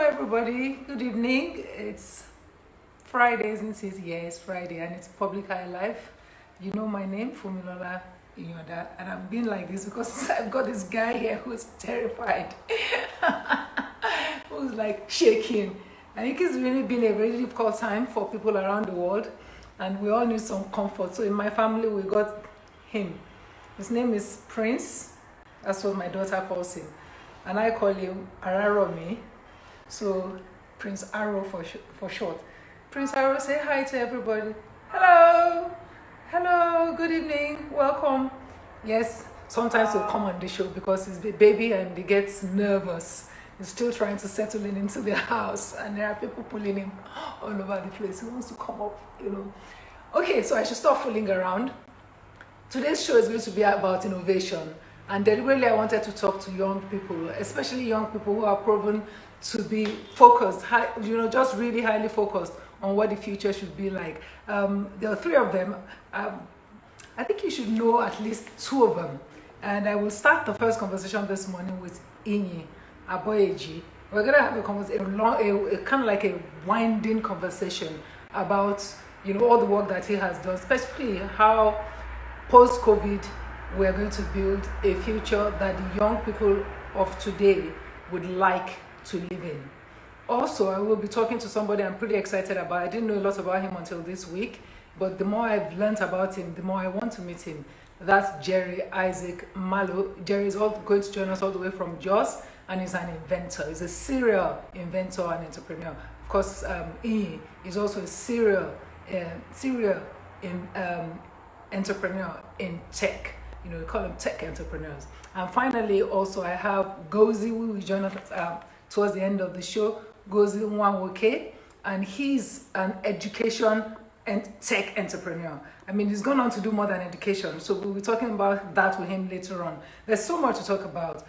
everybody. Good evening. It's Friday, isn't it? Yeah, it's Friday, and it's PublicEye Live. You know my name, Funmi Iyanda, and I'm being like this because I've got this guy here who's terrified, who's like shaking. I think it's really been a very difficult time for people around the world, and we all need some comfort. So in my family, we got him. His name is Prince. That's what my daughter calls him, and I call him Araromi. So Prince Arrow for short. Prince Arrow, say hi to everybody. Hello, hello, good evening, welcome. Yes, sometimes he'll come on the show because he's a baby and he gets nervous. He's still trying to settle into the house, and there are people pulling him all over the place. He wants to come up. Okay, so I should stop fooling around. Today's show is going to be about innovation, and deliberately I wanted to talk to young people, especially young people who are proven to be focused, just really highly focused on what the future should be like. There are three of them. I think you should know at least two of them, and I will start the first conversation this morning with Iyinoluwa Aboyeji. We're gonna have a kind of like a winding conversation about all the work that he has done, especially how post-COVID, we're going to build a future that the young people of today would like to live in. Also, I will be talking to somebody I'm pretty excited about. I didn't know a lot about him until this week, but the more I've learned about him, the more I want to meet him. That's Jerry Isaac Malo. Jerry is going to join us all the way from Jos, and he's an inventor. He's a serial inventor and entrepreneur. Of course, he is also a serial entrepreneur in tech. We call them tech entrepreneurs. And finally, also, I have Gozi, who will join us towards the end of the show. Gozi Nwanwoke, and he's an education and tech entrepreneur. I mean, he's gone on to do more than education, so we'll be talking about that with him later on. There's so much to talk about.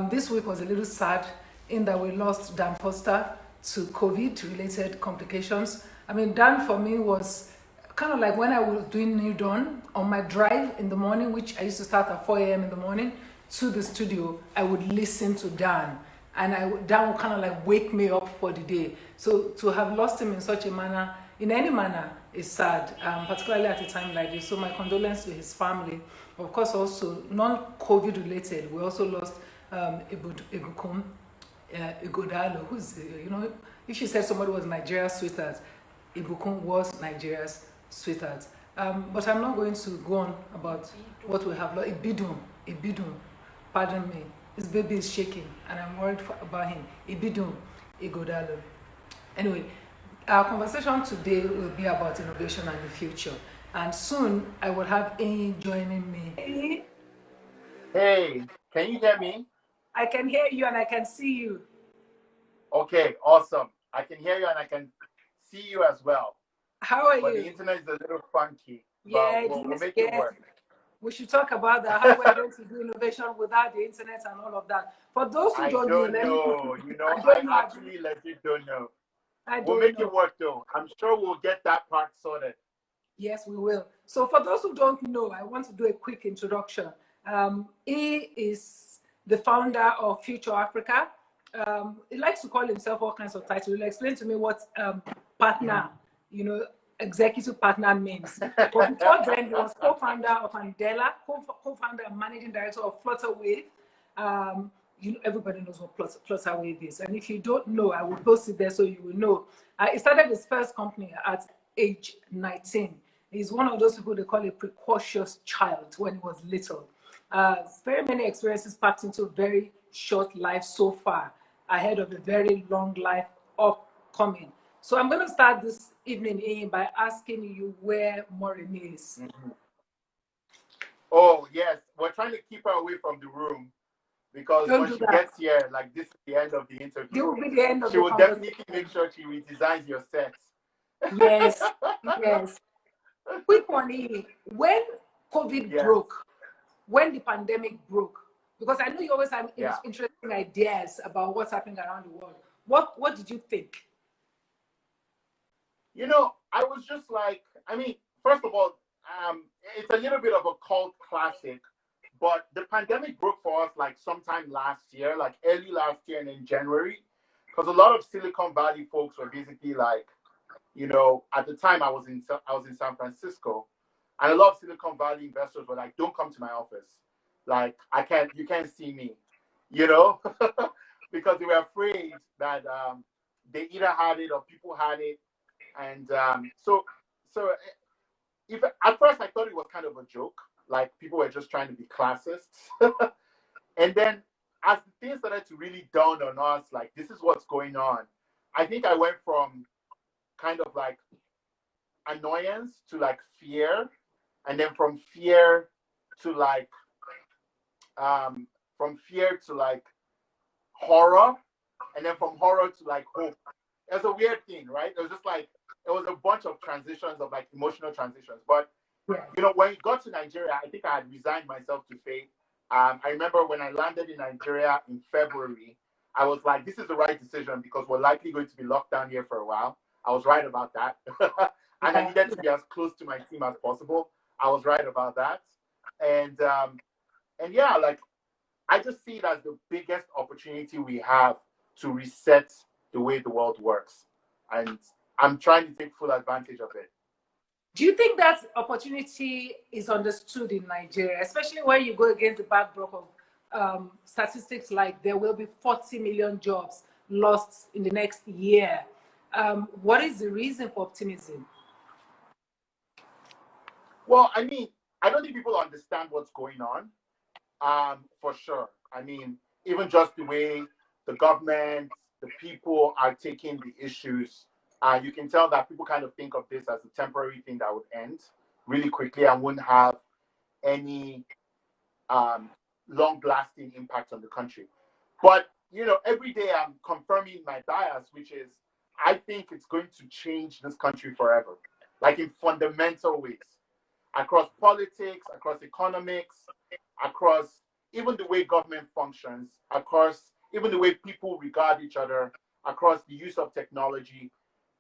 This week was a little sad in that we lost Dan Foster to COVID-related complications. I mean, Dan for me was kind of like when I was doing New Dawn on my drive in the morning, which I used to start at 4 a.m. in the morning to the studio. I would listen to Dan, and Dan would kind of like wake me up for the day. So to have lost him in such a manner, in any manner, is sad, particularly at a time like this. So my condolences to his family. Of course, also non-COVID related, we also lost Igodalo, who's, if you said somebody was Nigeria's sweetheart, Ibukun was Nigeria's sweetheart. But I'm not going to go on about what we have lost. Ibidun, pardon me. His baby is shaking, and I'm worried about him. Ibidun, Igodalo. Anyway, our conversation today will be about innovation and the future. And soon, I will have Amy joining me. Hey, can you hear me? I can hear you and I can see you. Okay, awesome. I can hear you and I can see you as well. How are but you? The internet is a little funky. Yeah, we'll make it work. We should talk about that, how we're going to do innovation without the internet and all of that. For those who don't know, I actually legit don't know. We'll make it work though. I'm sure we'll get that part sorted. Yes, we will. So for those who don't know, I want to do a quick introduction. He is the founder of Future Africa. He likes to call himself all kinds of titles. He'll explain to me what partner, executive partner means. But before then, he was co-founder of Andela, co-founder and managing director of FlutterWave. Everybody knows what FlutterWave is. And if you don't know, I will post it there so you will know. He started his first company at age 19. He's one of those people they call a precocious child when he was little. Very many experiences packed into a very short life so far, ahead of a very long life upcoming. So I'm going to start this evening by asking you where Maureen is. Mm-hmm. Oh, yes. We're trying to keep her away from the room because when she gets here, like this is the end of the interview. It will be the end of she will definitely make sure she redesigns your sets. Yes, yes. Quick one, when COVID broke, when the pandemic broke, because I know you always have interesting ideas about what's happening around the world. What did you think? I was just like, first of all, it's a little bit of a cult classic, but the pandemic broke for us like sometime last year, like early last year and in January. because a lot of Silicon Valley folks were basically like, you know, at the time I was in San Francisco, and a lot of Silicon Valley investors were like, "Don't come to my office. Like, you can't see me," you know, because they were afraid that they either had it or people had it, and so if at first I thought it was kind of a joke, like people were just trying to be classists, and then as things started to really dawn on us, like this is what's going on, I think I went from kind of like annoyance to like fear, and then from fear to like horror, and then from horror to like hope. It's a weird thing, right? It was just like it was a bunch of transitions of like emotional transitions. But you know, when we got to Nigeria, I think I had resigned myself to fate. I remember when I landed in Nigeria in February, I was like, this is the right decision because we're likely going to be locked down here for a while. I was right about that. And I needed to be as close to my team as possible. I was right about that. And yeah, like I just see it as the biggest opportunity we have to reset the way the world works. And I'm trying to take full advantage of it. Do you think that opportunity is understood in Nigeria, especially when you go against the backdrop of statistics like there will be 40 million jobs lost in the next year? What is the reason for optimism? Well, I mean, I don't think people understand what's going on, for sure. I mean, even just the way the government, the people are taking the issues, you can tell that people kind of think of this as a temporary thing that would end really quickly and wouldn't have any long-lasting impact on the country. But, you know, every day I'm confirming my bias, which is I think it's going to change this country forever, like in fundamental ways, across politics, across economics, across even the way government functions, across even the way people regard each other, across the use of technology.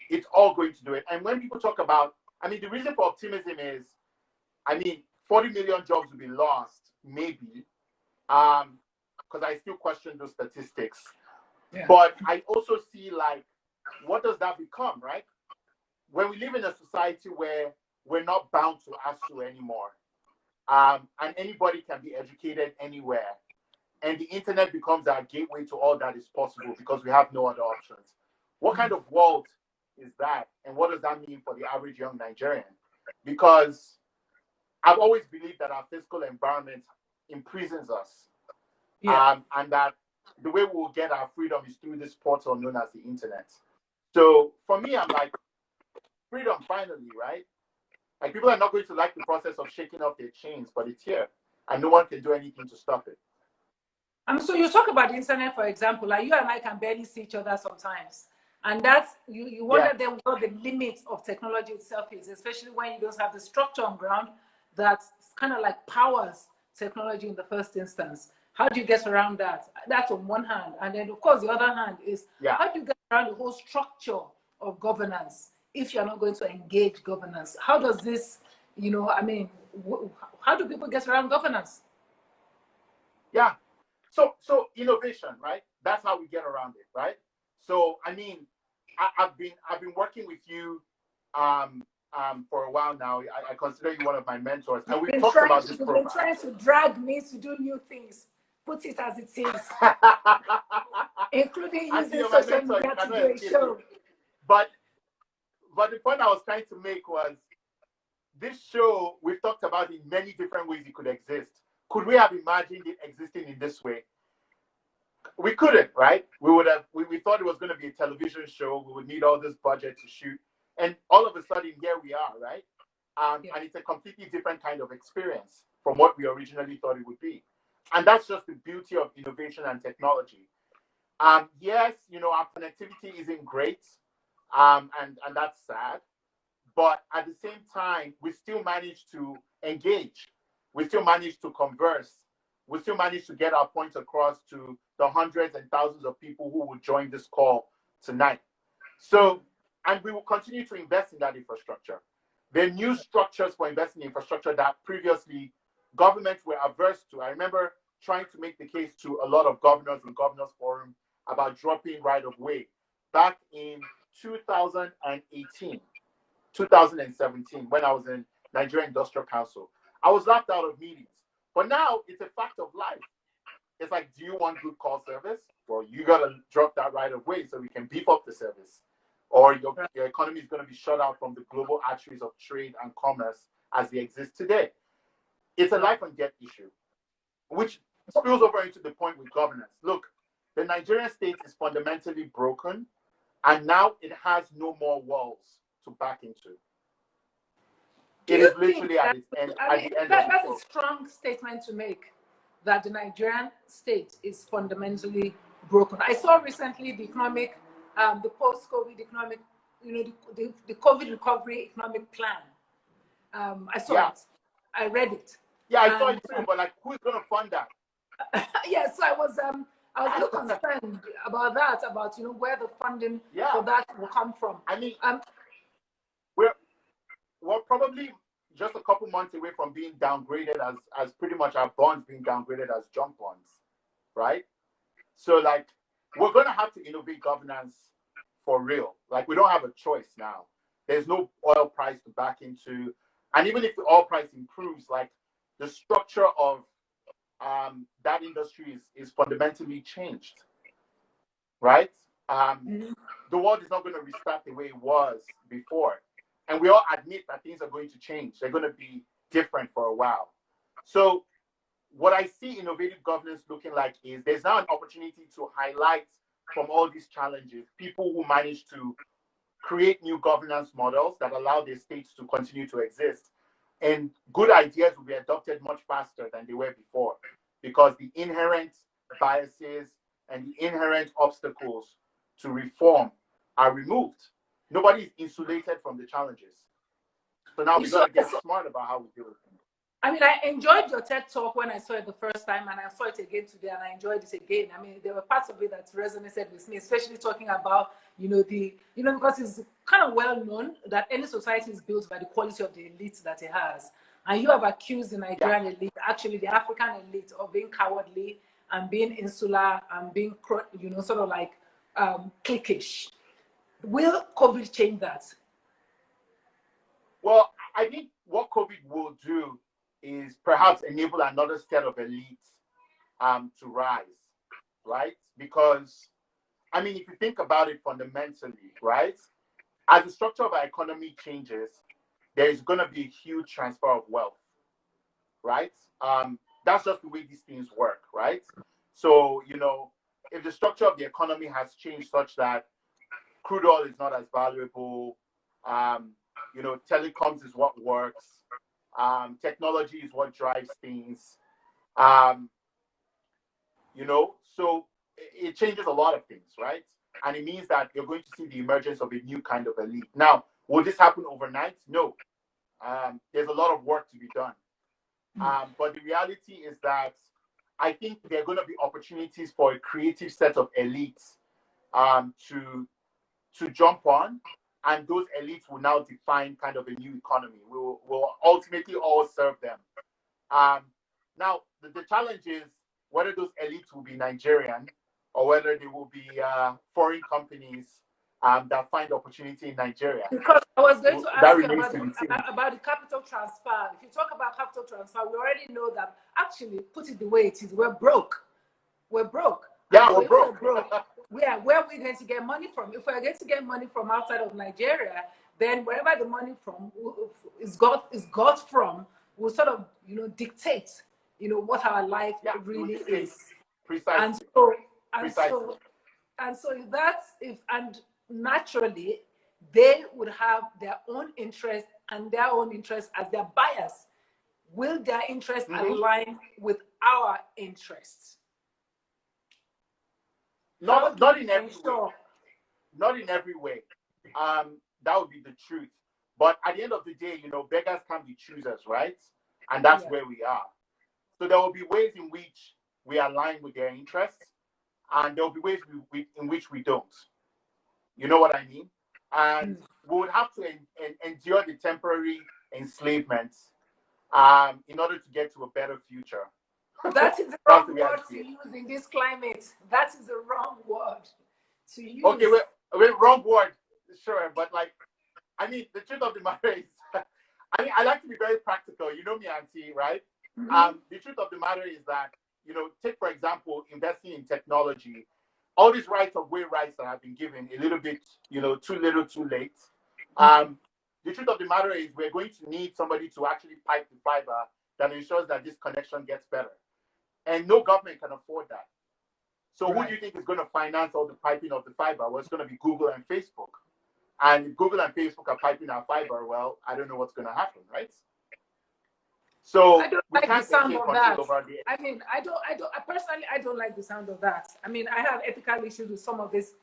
It's all going to do it. And when people talk about, I mean, the reason for optimism is, I mean, 40 million jobs will be lost, maybe, because I still question those statistics. Yeah. But I also see, like, what does that become, right? When we live in a society where we're not bound to ASU anymore, and anybody can be educated anywhere, and the internet becomes our gateway to all that is possible because we have no other options. What kind of world is that, and what does that mean for the average young Nigerian? Because I've always believed that our physical environment imprisons us, and that the way we will get our freedom is through this portal known as the internet. So for me, I'm like, freedom finally, right? Like people are not going to like the process of shaking off their chains, but it's here, and no one can do anything to stop it. So you talk about the internet, for example, like you and I can barely see each other sometimes. And that's, you wonder then what the limit of technology itself is, especially when you don't have the structure on ground that kind of like powers technology in the first instance. How do you get around that? That's on one hand. And then, of course, the other hand is how do you get around the whole structure of governance if you're not going to engage governance? How does this, you know, I mean, how do people get around governance? Yeah. So innovation, right? That's how we get around it, right? So I mean, I've been working with you for a while now. I consider you one of my mentors, and we've talked about this program. You've been trying to drag me to do new things. Put it as it is, including using social media to do a show. But the point I was trying to make was this show. We've talked about in many different ways it could exist. Could we have imagined it existing in this way? We couldn't, right? We thought it was going to be a television show. We would need all this budget to shoot. And all of a sudden, here we are, right? And it's a completely different kind of experience from what we originally thought it would be. And that's just the beauty of innovation and technology. Yes, you know, our connectivity isn't great, and that's sad. But at the same time, we still manage to engage. We still manage to converse. We still manage to get our points across to the hundreds and thousands of people who will join this call tonight. So, and we will continue to invest in that infrastructure. There are new structures for investing in infrastructure that previously governments were averse to. I remember trying to make the case to a lot of governors in Governors Forum about dropping right of way back in 2018, 2017, when I was in Nigerian Industrial Council. I was laughed out of meetings. But now it's a fact of life. It's like, do you want good call service? Well, you got to drop that right of way so we can beef up the service. Or your economy is going to be shut out from the global arteries of trade and commerce as they exist today. It's a life and death issue, which spills over into the point with governance. Look, the Nigerian state is fundamentally broken, and now it has no more walls to back into. It is literally at its end. That's a strong statement to make, that the Nigerian state is fundamentally broken. I saw recently the economic, the post-COVID economic, the COVID recovery economic plan. I saw it. I read it. Yeah, I saw it too. But like, who's going to fund that? Yes, so I was a little concerned about that, about where the funding for that will come from. I mean, we're probably just a couple months away from being downgraded as pretty much our bonds being downgraded as junk bonds, right? So like, we're going to have to innovate governance for real. Like, we don't have a choice now. There's no oil price to back into. And even if the oil price improves, like, the structure of that industry is fundamentally changed, right? The world is not going to restart the way it was before. And we all admit that things are going to change. They're going to be different for a while. So what I see innovative governance looking like is there's now an opportunity to highlight from all these challenges people who manage to create new governance models that allow their states to continue to exist. And good ideas will be adopted much faster than they were before, because the inherent biases and the inherent obstacles to reform are removed. Nobody is insulated from the challenges. So now we got to get smart about how we deal with them. I mean, I enjoyed your TED Talk when I saw it the first time, and I saw it again today, and I enjoyed it again. I mean, there were parts of it that resonated with me, especially talking about, because it's kind of well known that any society is built by the quality of the elite that it has. And you have accused the Nigerian elite, actually the African elite, of being cowardly and being insular and being, sort of like cliquish. Will COVID change that? Well, I think what COVID will do is perhaps enable another set of elites to rise, right? Because, I mean, if you think about it fundamentally, right? As the structure of our economy changes, there is going to be a huge transfer of wealth, right? That's just the way these things work, right? So, if the structure of the economy has changed such that crude oil is not as valuable, telecoms is what works, technology is what drives things, so it changes a lot of things, right? And it means that you're going to see the emergence of a new kind of elite. Now, will this happen overnight? No. There's a lot of work to be done. But the reality is that I think there are going to be opportunities for a creative set of elites to jump on, and those elites will now define kind of a new economy. We'll ultimately all serve them. Now, the challenge is whether those elites will be Nigerian or whether they will be foreign companies that find opportunity in Nigeria. Because I was going to ask you about the capital transfer. If you talk about capital transfer, we already know that, actually, put it the way it is, we're broke. We're broke. Yeah, we're broke. Where are we going to get money from? If we're going to get money from outside of Nigeria, then wherever the money is got from will sort of dictate what our life really is. Precisely. And so naturally they would have their own interest and their own interest as their bias. Will their interest align with our interests? Not in every way. Not in every way. That would be the truth. But at the end of the day, beggars can be choosers, right? And that's where we are. So there will be ways in which we align with their interests, and there will be ways in which we don't. You know what I mean? And we would have to endure the temporary enslavement in order to get to a better future. That is the That's wrong the way I word see to it. use in this climate. That is the wrong word to Okay, use. wrong word, sure, but like, I mean, the truth of the matter is, I mean, I like to be very practical. You know me, Auntie, right? Mm-hmm. The truth of the matter is that, take for example, investing in technology, all these rights of way rights that have been given a little bit, too little, too late. Um, the truth of the matter is we're going to need somebody to actually pipe the fiber that ensures that this connection gets better. And no government can afford that. So who do you think is going to finance all the piping of the fiber? Well, it's going to be Google and Facebook. And if Google and Facebook are piping our fiber, well, I don't know what's going to happen, right? So I don't we like the can't sound maintain of control that. over the. I mean, I personally, I don't like the sound of that. I mean, I have ethical issues with some of these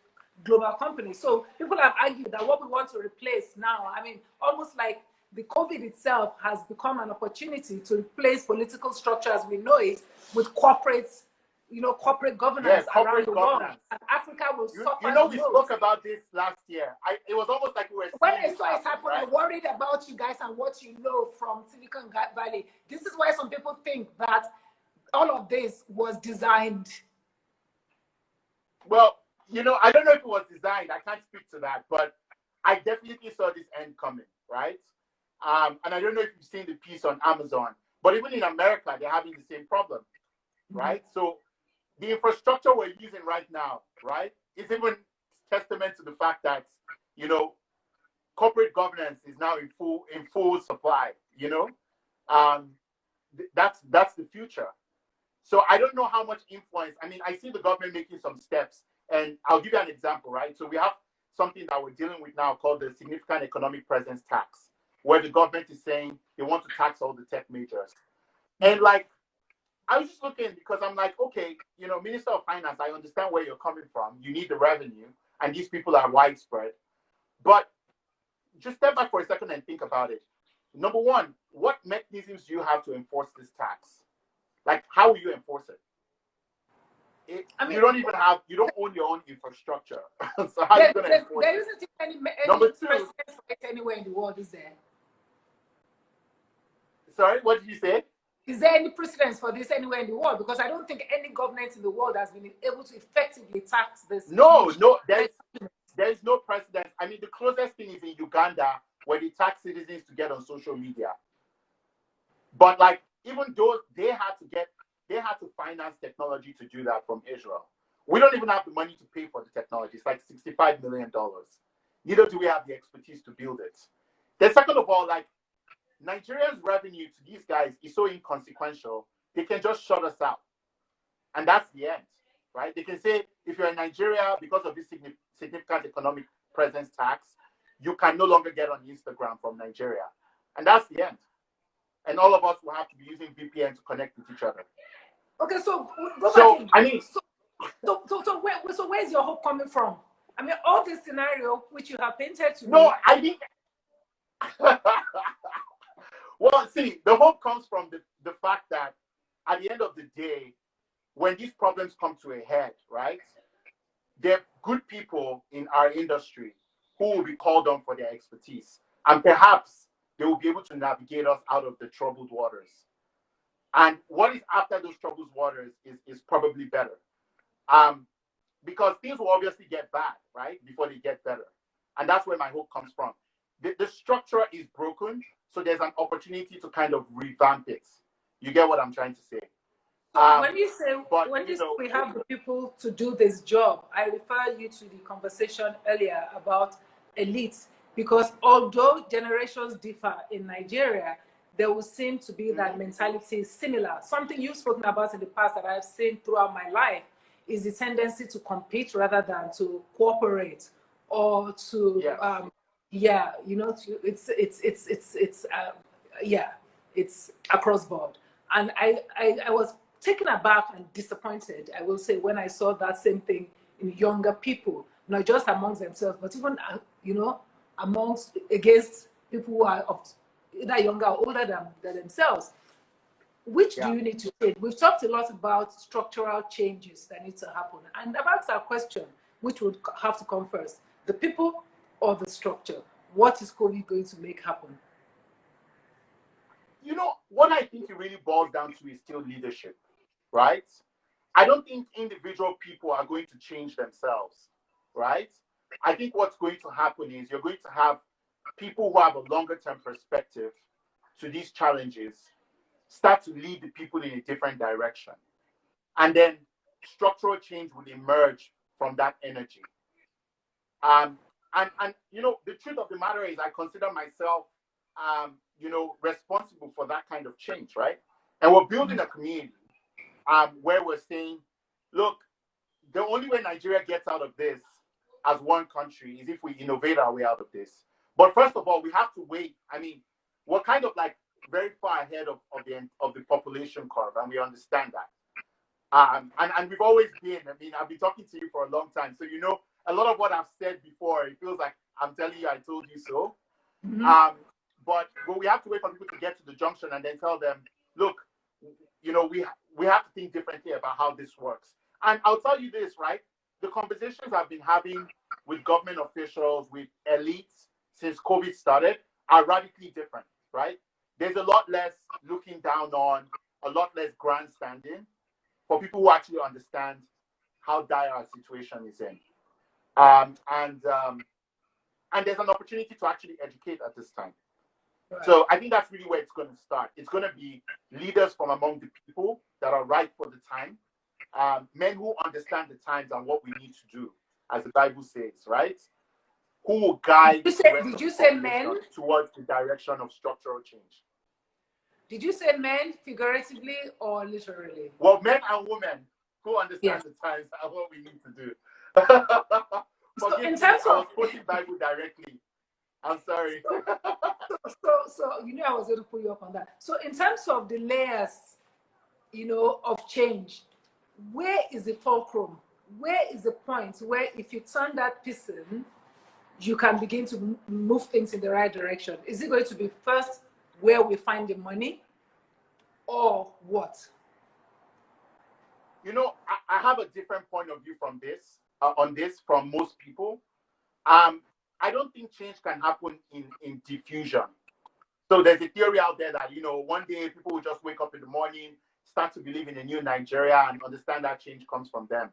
global companies. So people have argued that what we want to replace now, I mean, almost like the COVID itself has become an opportunity to replace political structure as we know it with corporate Yeah, governance around corporate the world. governance. And Africa will You suffer know, the we most. spoke about this last year. It was almost like we were When seeing I this saw it happen, happen, I right? worried about you guys and what you know from Silicon Valley. This is why some people think that all of this was designed. Well, I don't know if it was designed. I can't speak to that, but I definitely saw this end coming, right? And I don't know if you've seen the piece on Amazon, but even in America, they're having the same problem, right? So the infrastructure we're using right now, right, is even testament to the fact that, corporate governance is now in full supply. Um, that's the future. So I don't know how much influence. I mean, I see the government making some steps, and I'll give you an example, right? So we have something that we're dealing with now called the significant economic presence tax, where the government is saying they want to tax all the tech majors. And like, I was just looking because I'm like, okay, Minister of Finance, I understand where you're coming from. You need the revenue, and these people are widespread. But just step back for a second and think about it. Number one, what mechanisms do you have to enforce this tax? Like, how will you enforce it? I mean, You don't own your own infrastructure. So how are you going to enforce there it? isn't any Number two, precedent for it anywhere in the world, is there? sorry, what did you say? Is there any precedence for this anywhere in the world? Because I don't think any government in the world has been able to effectively tax this. No, there's no precedent. I mean, the closest thing is in Uganda, where they tax citizens to get on social media. But like, even though they had to finance technology to do that from Israel. We don't even have the money to pay for the technology. It's like $65 million. Neither do we have the expertise to build it. Then second of all, like, Nigeria's revenue to these guys is so inconsequential, they can just shut us out. And that's the end, right? They can say, if you're in Nigeria, because of this significant economic presence tax, you can no longer get on Instagram from Nigeria. And that's the end. And all of us will have to be using VPN to connect with each other. Okay, so go So, back in. I mean, So where's your hope coming from? I mean, all this scenario which you have painted to no, me. I think. Well, see, the hope comes from the fact that at the end of the day, when these problems come to a head, right, there are good people in our industry who will be called on for their expertise. And perhaps they will be able to navigate us out of the troubled waters. And what is after those troubled waters is probably better. Because things will obviously get bad, right, before they get better. And that's where my hope comes from. The structure is broken, so there's an opportunity to kind of revamp it. You get what I'm trying to say? When you say we have the people to do this job, I refer you to the conversation earlier about elites, because although generations differ in Nigeria, there will seem to be that mentality is similar. Something you've spoken about in the past that I've seen throughout my life is the tendency to compete rather than to cooperate or to it's across board. And I was taken aback and disappointed, I will say, when I saw that same thing in younger people, not just amongst themselves, but even against people who are either younger or older than themselves. Which do you need to change? We've talked a lot about structural changes that need to happen. And I've asked our question, which would have to come first: the people or the structure? What is COVID going to make happen? What I think it really boils down to is still leadership. right? I don't think individual people are going to change themselves, right? I think what's going to happen is you're going to have people who have a longer term perspective to these challenges start to lead the people in a different direction. And then structural change will emerge from that energy. And you know, the truth of the matter is I consider myself you know, responsible for that kind of change, right? And we're building a community where we're saying, look, the only way Nigeria gets out of this as one country is if we innovate our way out of this. But first of all, we have to wait. I mean, we're kind of like very far ahead of the population curve, and we understand that. And we've always been. I mean, I've been talking to you for a long time, so you know a lot of what I've said before. It feels like I'm telling you, I told you so. But we have to wait for people to get to the junction and then tell them, look, you know, we have to think differently about how this works. And I'll tell you this, right? The conversations I've been having with government officials, with elites since COVID started are radically different, right? There's a lot less looking down on, a lot less grandstanding for people who actually understand how dire our situation is in. And there's an opportunity to actually educate at this time. Right. So I think that's really where it's going to start. It's going to be leaders from among the people that are right for the time, men who understand the times and what we need to do, as the Bible says, right? Who will guide did you say men towards the direction of structural change? Did you say men figuratively or literally? Well, men and women who understand the times and what we need to do. So in terms I was quoting Bible directly. I'm sorry. So you know I was going to pull you up on that. So in terms of the layers, you know, of change, where is the fulcrum? Where is the point where if you turn that piston, you can begin to move things in the right direction? Is it going to be first where we find the money, or what? You know, I have a different point of view from this, on this from most people. I don't think change can happen in diffusion. So there's a theory out there that, you know, one day people will just wake up in the morning, start to believe in a new Nigeria and understand that change comes from them.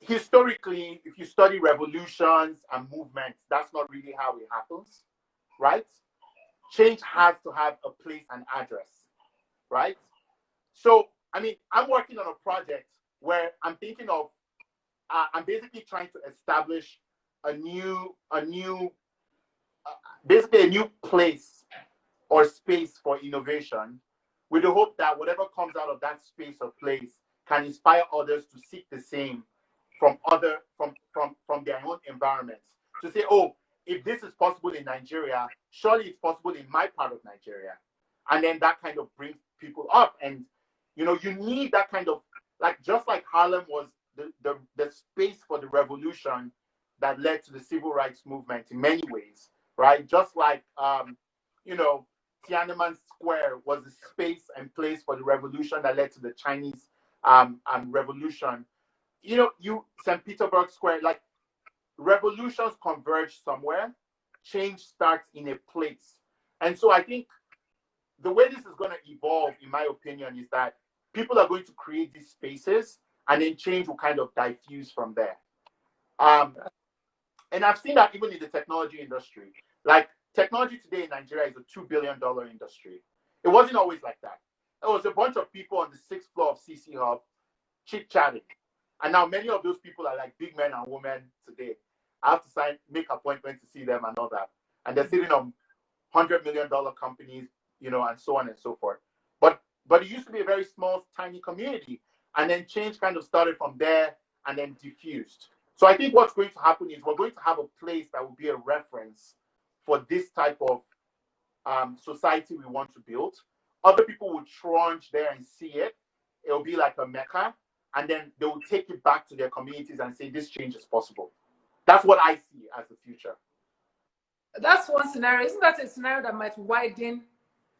Historically, if you study revolutions and movements, that's not really how it happens, right? Change has to have a place and address, right? So, I mean, I'm working on a project where I'm thinking of, I'm basically trying to establish basically a new place or space for innovation, with the hope that whatever comes out of that space or place can inspire others to seek the same from their own environments. To say, oh, if this is possible in Nigeria, surely it's possible in my part of Nigeria. And then that kind of brings people up. And, you know, you need that kind of, like, just like Harlem was the space for the revolution that led to the civil rights movement in many ways, right? Just like, you know, Tiananmen Square was the space and place for the revolution that led to the Chinese revolution. You know, St. Petersburg Square, like, revolutions converge somewhere, change starts in a place. And so I think the way this is going to evolve, in my opinion, is that people are going to create these spaces and then change will kind of diffuse from there. And I've seen that even in the technology industry. Like, technology today in Nigeria is a $2 billion industry. It wasn't always like that. There was a bunch of people on the 6th floor of CC Hub chit-chatting. And now many of those people are like big men and women today. I have to make appointments to see them and all that. And they're sitting on $100 million companies, you know, and so on and so forth. But it used to be a very small, tiny community. And then change kind of started from there and then diffused. So I think what's going to happen is we're going to have a place that will be a reference for this type of society we want to build. Other people will trudge there and see it. It'll be like a mecca. And then they will take it back to their communities and say, this change is possible. That's what I see as the future. That's one scenario. Isn't that a scenario that might widen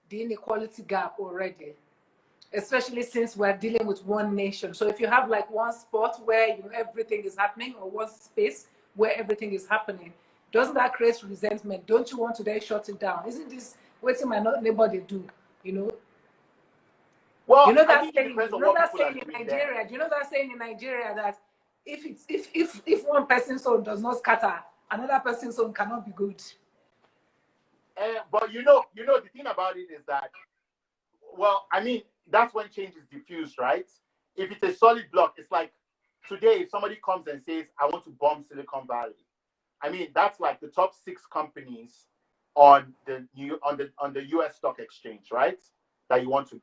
the inequality gap already? Especially since we're dealing with one nation. So if you have like one spot where, you know, everything is happening, or one space where everything is happening, doesn't that create resentment? Don't you want to then shut it down? Isn't this what my neighbor they do, you know? Well, You know I that think it saying. depends You on know what that people are saying in doing there. Nigeria. You know that saying in Nigeria that if one person's own does not scatter, another person's own cannot be good. But the thing about it is that, well, I mean, that's when change is diffused, right? If it's a solid block, it's like today, if somebody comes and says, "I want to bomb Silicon Valley," I mean, that's like the top 6 companies on the U.S. stock exchange, right? That you want to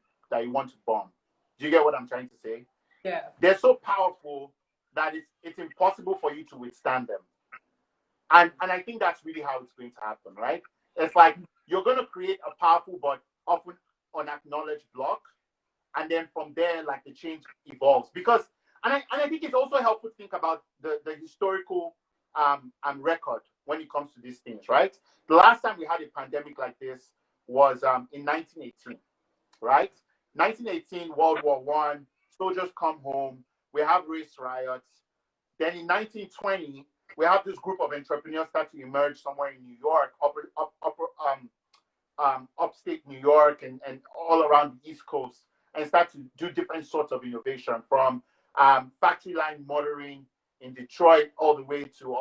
bomb. Do you get what I'm trying to say? Yeah. They're so powerful that it's impossible for you to withstand them. And I think that's really how it's going to happen, right? It's like you're going to create a powerful but often unacknowledged block, and then from there, like the change evolves. Because I think it's also helpful to think about the historical record when it comes to these things, right? The last time we had a pandemic like this was in 1918, right? 1918, World War One, soldiers come home, we have race riots. Then in 1920, we have this group of entrepreneurs start to emerge somewhere in New York, upstate New York, and all around the East Coast, and start to do different sorts of innovation, from factory line motoring in Detroit all the way to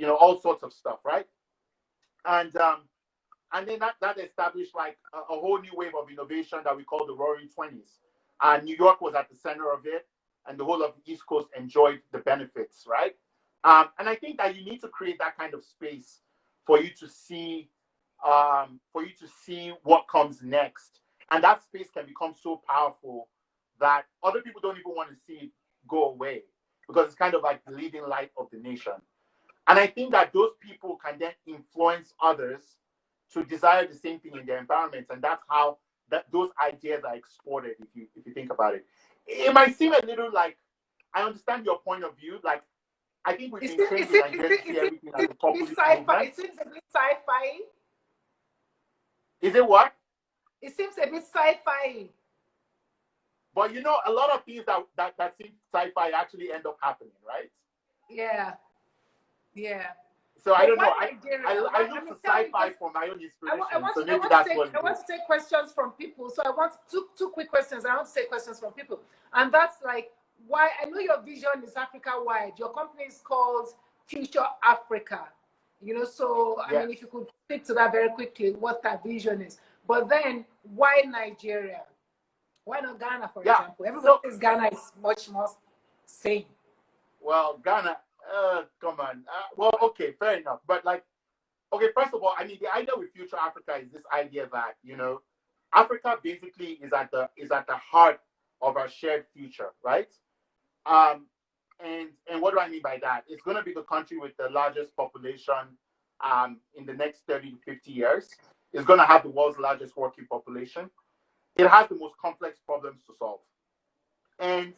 all sorts of stuff, right? And then that established like a whole new wave of innovation that we call the Roaring Twenties. And New York was at the center of it, and the whole of the East Coast enjoyed the benefits, right? And I think that you need to create that kind of space for you to see what comes next. And that space can become so powerful that other people don't even want to see it go away, because it's kind of like the leading light of the nation. And I think that those people can then influence others to desire the same thing in their environments, and that's how those ideas are exported. If you think about it, it might seem a little like, I understand your point of view. Like, I think we've been trained in Nigeria to see everything as a populist movement. It seems a bit sci-fi. Is it what? It seems a bit sci-fi. But a lot of things that seem sci-fi actually end up happening, right? Yeah. Yeah. So I don't know. I look to sci-fi for my own inspiration. I want to take questions from people. So I want two quick questions. I want to take questions from people. And that's like, why I know your vision is Africa-wide. Your company is called Future Africa. So I mean, if you could speak to that very quickly, what that vision is. But then, why Nigeria? Why not Ghana, for example? Everybody says Ghana is much more sane. Well, Ghana, come on. Well, okay, fair enough. But first of all, I mean, the idea with Future Africa is this idea that Africa basically is at the heart of our shared future, right? And what do I mean by that? It's going to be the country with the largest population in the next 30 to 50 years. It's going to have the world's largest working population. It has the most complex problems to solve. And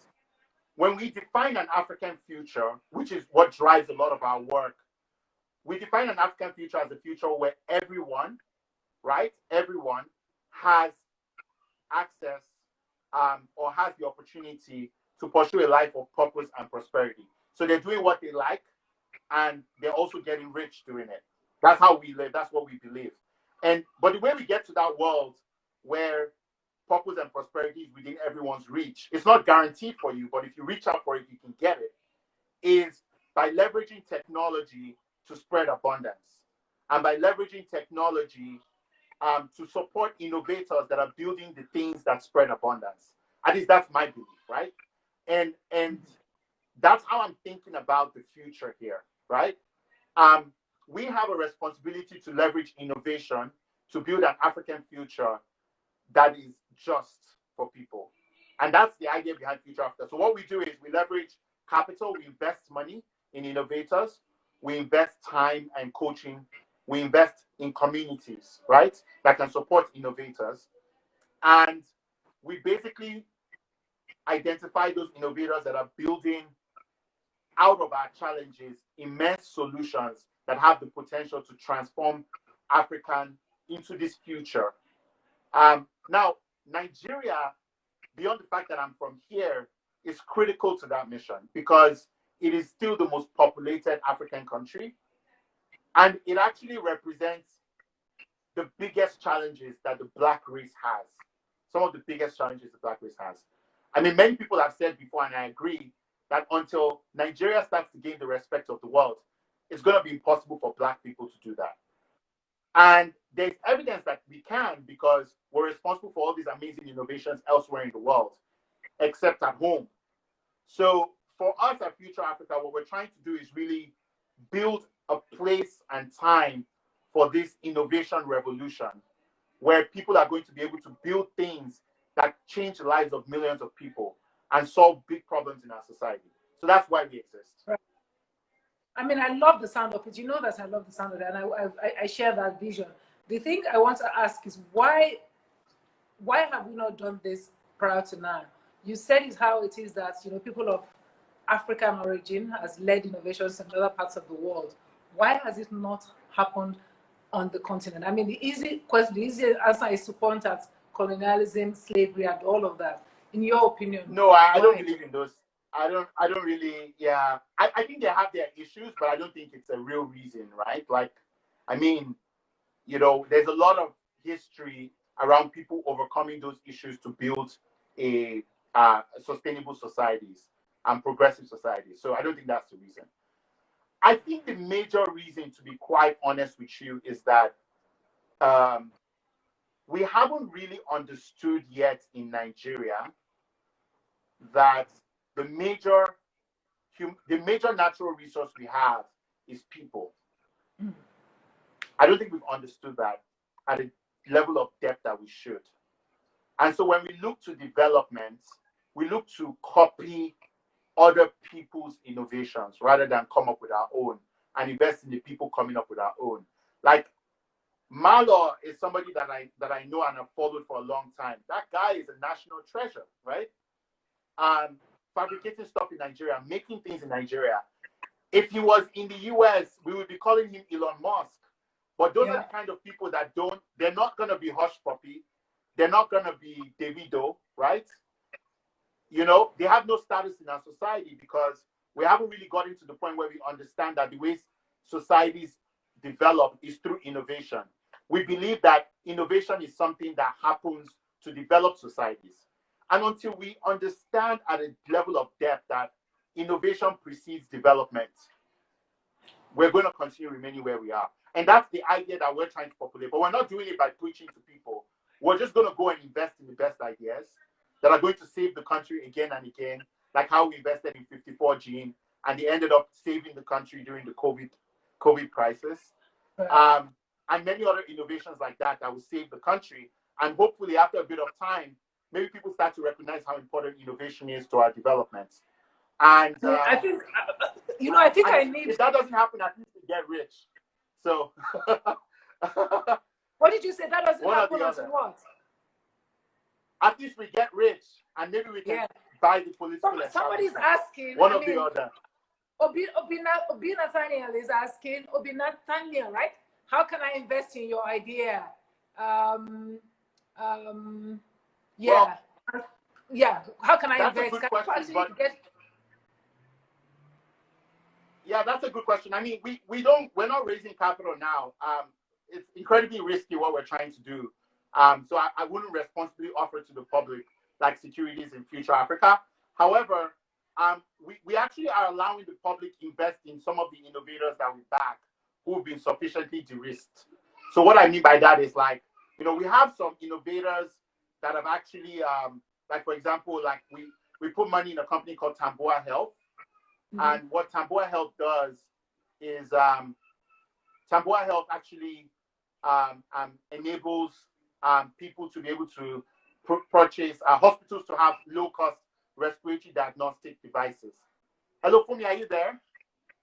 when we define an African future, which is what drives a lot of our work, we define an African future as a future where everyone has access or has the opportunity to pursue a life of purpose and prosperity. So they're doing what they like, and they're also getting rich doing it. That's how we live. That's what we believe. But the way we get to that world where purpose and prosperity is within everyone's reach, it's not guaranteed for you, but if you reach out for it, you can get it, is by leveraging technology to spread abundance, and by leveraging technology to support innovators that are building the things that spread abundance. At least that's my belief, right? And that's how I'm thinking about the future here, right? We have a responsibility to leverage innovation to build an African future that is just for people. And that's the idea behind Future Africa. So what we do is we leverage capital, we invest money in innovators, we invest time and coaching, we invest in communities, right, that can support innovators. And we basically identify those innovators that are building out of our challenges immense solutions that have the potential to transform African into this future. Now, Nigeria, beyond the fact that I'm from here, is critical to that mission because it is still the most populated African country. And it actually represents the biggest challenges that the Black race has. some of the biggest challenges the Black race has. I mean, many people have said before, and I agree, that until Nigeria starts to gain the respect of the world, it's going to be impossible for Black people to do that. And there's evidence that we can, because we're responsible for all these amazing innovations elsewhere in the world, except at home. So for us at Future Africa, what we're trying to do is really build a place and time for this innovation revolution, where people are going to be able to build things that change the lives of millions of people and solve big problems in our society. So that's why we exist. Right. I mean, I love the sound of it. You know that I love the sound of it, and I share that vision. The thing I want to ask is why have we not done this prior to now? You said it how it is that, you know, people of African origin has led innovations in other parts of the world. Why has it not happened on the continent? I mean, the easy answer is to point at colonialism, slavery, and all of that. In your opinion? No, I don't believe in those. I don't really, yeah. I think they have their issues, but I don't think it's a real reason, right? Like, I mean, you know, there's a lot of history around people overcoming those issues to build a sustainable societies and progressive societies. So I don't think that's the reason. I think the major reason, to be quite honest with you, is that we haven't really understood yet in Nigeria that the major natural resource we have is people. I don't think we've understood that at a level of depth that we should. And so when we look to development, we look to copy other people's innovations rather than come up with our own and invest in the people coming up with our own. Like, Malo is somebody that I know and have followed for a long time. That guy is a national treasure, right? Fabricating stuff in Nigeria, making things in Nigeria. If he was in the US, we would be calling him Elon Musk. But those are the kind of people that they're not going to be Hush Puppy. They're not going to be Davido, right? You know, they have no status in our society because we haven't really gotten to the point where we understand that the way societies develop is through innovation. We believe that innovation is something that happens to develop societies. And until we understand at a level of depth that innovation precedes development, we're going to continue remaining where we are. And that's the idea that we're trying to populate. But we're not doing it by preaching to people. We're just going to go and invest in the best ideas that are going to save the country again and again, like how we invested in 54 Gene, and they ended up saving the country during the COVID crisis. And many other innovations like that will save the country. And hopefully, after a bit of time, maybe people start to recognize how important innovation is to our development. And I think, I think I need. If that doesn't happen, at least we get rich. So. What did you say? That doesn't happen until what? At least we get rich, and maybe we can buy the political. Somebody's asking. One of the other. Obi Nathaniel is asking. Obi Nathaniel, right? How can I invest in your idea? How can I invest? Yeah, that's a good question. I mean, we're not raising capital now. It's incredibly risky what we're trying to do. So I wouldn't responsibly offer to the public like securities in Future Africa. However, we actually are allowing the public invest in some of the innovators that we back who've been sufficiently de-risked. So what I mean by that is, like, we have some innovators that have actually, like, for example, like we put money in a company called Tamboa Health. And what Tamboa Health does is Tamboa Health actually enables people to be able to purchase hospitals to have low-cost respiratory diagnostic devices. Hello, Funmi, are you there?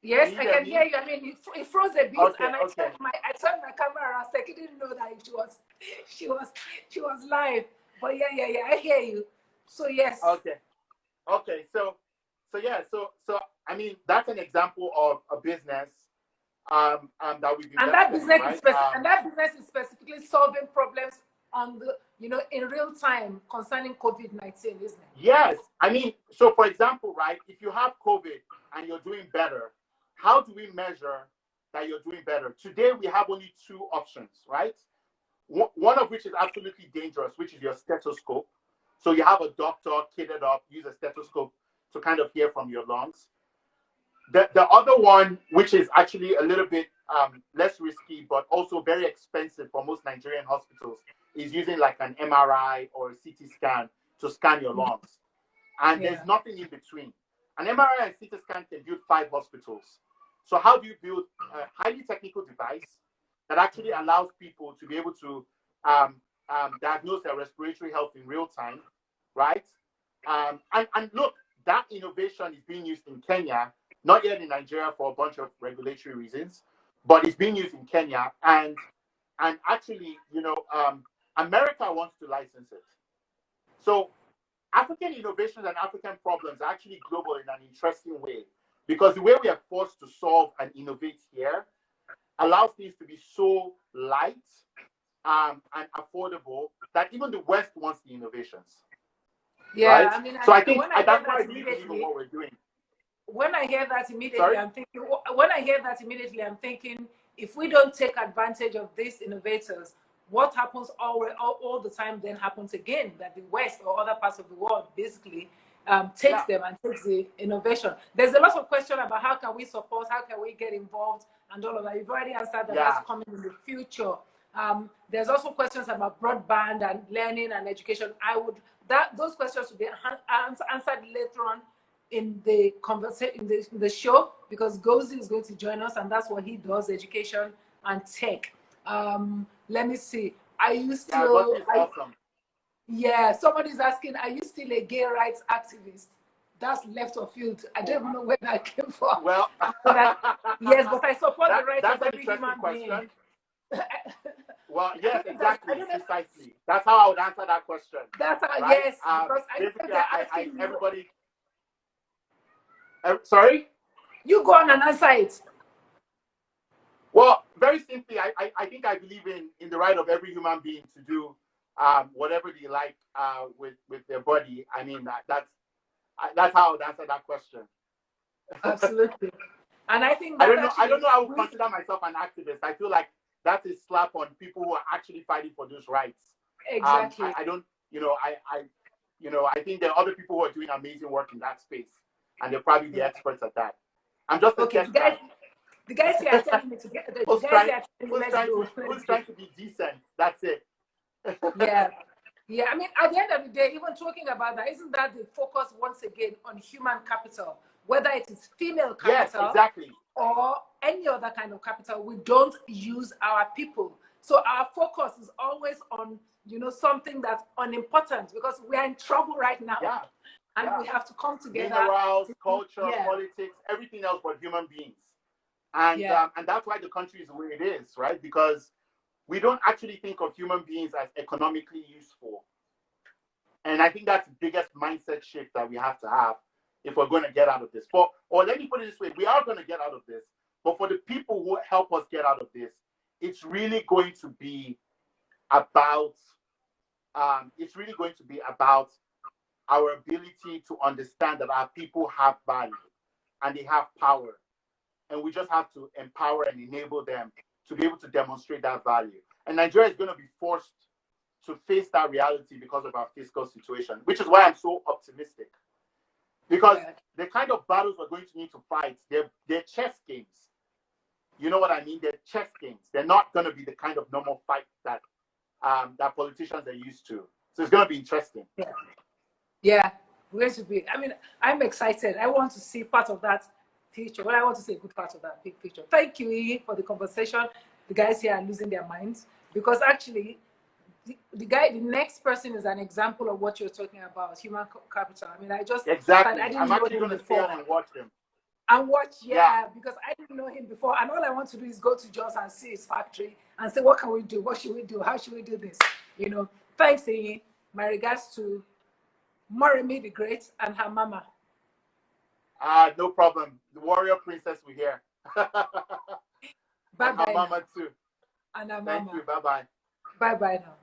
Yes, I can hear you. I mean, it froze a bit, and I turned my camera around. So I didn't know that she was live. But yeah, I hear you. So yes. Okay. So I mean, that's an example of a business that we've been. And that business is specifically solving problems on the in real time concerning COVID-19, isn't it? Yes. I mean, so for example, right, if you have COVID and you're doing better, how do we measure that you're doing better? Today we have only two options, right? One of which is absolutely dangerous, which is your stethoscope. So you have a doctor kitted up, use a stethoscope to kind of hear from your lungs. The other one, which is actually a little bit less risky, but also very expensive for most Nigerian hospitals, is using like an MRI or a CT scan to scan your lungs. And there's nothing in between. An MRI and CT scan can build 5 hospitals. So how do you build a highly technical device that actually allows people to be able to diagnose their respiratory health in real time, right? And look, that innovation is being used in Kenya, not yet in Nigeria for a bunch of regulatory reasons, but it's being used in Kenya. And actually, America wants to license it. So African innovations and African problems are actually global in an interesting way, because the way we are forced to solve and innovate here allows things to be so light and affordable that even the West wants the innovations. Yeah, right? I mean, So I think that's why I really believe in what we're doing. When I hear that immediately, Sorry? I'm thinking. When I hear that immediately, I'm thinking, if we don't take advantage of these innovators, what happens all the time then happens again, that the West or other parts of the world basically takes them and takes the innovation. There's a lot of question about how can we support, how can we get involved, and all of that. You've already answered that. That's coming in the future. There's also questions about broadband and learning and education. Those questions will be answered later on in the conversation, in the show, because Gozi is going to join us, and that's what he does, education and tech. Let me see. Are you still? Awesome. Yeah, somebody's asking, are you still a gay rights activist? That's left of field. I don't even know where that came from. Well, yes, but I support the rights of every human being. Well, yes, exactly, precisely. That's how I would answer that question. That's how, right? yes, because basically, everybody. Sorry? You go on and answer it. Well, very simply, I think I believe in the right of every human being to do whatever they like with their body. I mean, that's how I would answer that question. Absolutely. And I think I don't know. I don't know. I would consider myself an activist. I feel like that's a slap on people who are actually fighting for those rights. Exactly. I don't. I think there are other people who are doing amazing work in that space, and they're probably the experts at that. I'm just a test guy. The guys here are telling me to get the who's trying to be decent. That's it. Yeah. I mean, at the end of the day, even talking about that, isn't that the focus once again on human capital? Whether it is female capital, yes, exactly, or any other kind of capital, we don't use our people. So our focus is always on, something that's unimportant, because we are in trouble right now. Yeah. And we have to come together. Minerals, culture, politics, everything else but human beings. And that's why the country is the way it is, right? Because we don't actually think of human beings as economically useful. And I think that's the biggest mindset shift that we have to have if we're going to get out of this. Or let me put it this way, we are going to get out of this. But for the people who help us get out of this, it's really going to be about our ability to understand that our people have value and they have power. And we just have to empower and enable them to be able to demonstrate that value. And Nigeria is going to be forced to face that reality because of our fiscal situation, which is why I'm so optimistic. Because the kind of battles we're going to need to fight, they're chess games. You know what I mean? They're chess games. They're not going to be the kind of normal fight that politicians are used to. So it's going to be interesting. Yeah, where should be? I mean, I'm excited. I want to see part of that future. Well, I want to see a good part of that big picture. Thank you, Iyi, for the conversation. The guys here are losing their minds, because actually, the next person is an example of what you're talking about, human capital. I mean, I I'm actually going to stay on and watch him. Because I didn't know him before, and all I want to do is go to Jos and see his factory and say, what can we do? What should we do? How should we do this? Thanks, Iyi. My regards to Moremi the Great and her mama. No problem. The warrior princess we're here. Bye-bye. And her mama too. And her Thank mama. you. Bye-bye. Bye-bye now.